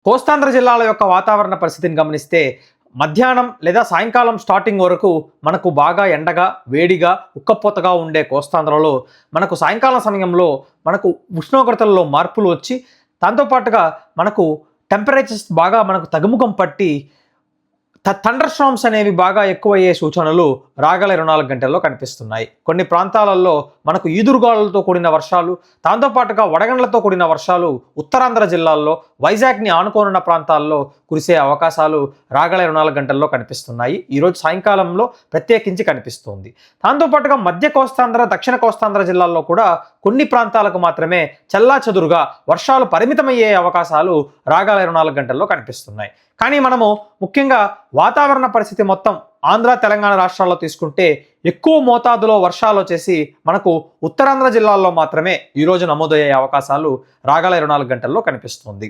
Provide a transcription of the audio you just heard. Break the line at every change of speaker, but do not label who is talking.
కోస్తాంధ్ర జిల్లాల యొక్క వాతావరణ పరిస్థితిని గమనిస్తే మధ్యాహ్నం లేదా సాయంకాలం స్టార్టింగ్ వరకు మనకు బాగా ఎండగా వేడిగా ఉక్కపోతగా ఉండే కోస్తాంధ్రలో మనకు సాయంకాలం సమయంలో మనకు ఉష్ణోగ్రతల్లో మార్పులు వచ్చి దాంతోపాటుగా మనకు టెంపరేచర్స్ బాగా మనకు తగ్గుముఖం పట్టి థండర్ స్టార్మ్స్ అనేవి బాగా ఎక్కువయ్యే సూచనలు రాగల 24 గంటల్లో కనిపిస్తున్నాయి. కొన్ని ప్రాంతాలలో మనకు ఈదురుగాలులతో కూడిన వర్షాలు, దాంతోపాటుగా వడగండ్లతో కూడిన వర్షాలు ఉత్తరాంధ్ర జిల్లాల్లో వైజాగ్ని ఆనుకోనున్న ప్రాంతాల్లో కురిసే అవకాశాలు రాగల 24 గంటల్లో కనిపిస్తున్నాయి. ఈరోజు సాయంకాలంలో ప్రత్యేకించి కనిపిస్తుంది. దాంతోపాటుగా మధ్య కోస్తాంధ్ర, దక్షిణ కోస్తాంధ్ర జిల్లాల్లో కూడా కొన్ని ప్రాంతాలకు మాత్రమే చెల్లాచెదురుగా వర్షాలు పరిమితమయ్యే అవకాశాలు రాగల 24 గంటల్లో కనిపిస్తున్నాయి. కానీ మనము ముఖ్యంగా వాతావరణ పరిస్థితి మొత్తం ఆంధ్ర, తెలంగాణ రాష్ట్రాల్లో తీసుకుంటే ఎక్కువ మోతాదులో వర్షాలు వచ్చేసి మనకు ఉత్తరాంధ్ర జిల్లాల్లో మాత్రమే ఈరోజు నమోదయ్యే అవకాశాలు రాగల 24 గంటల్లో కనిపిస్తుంది.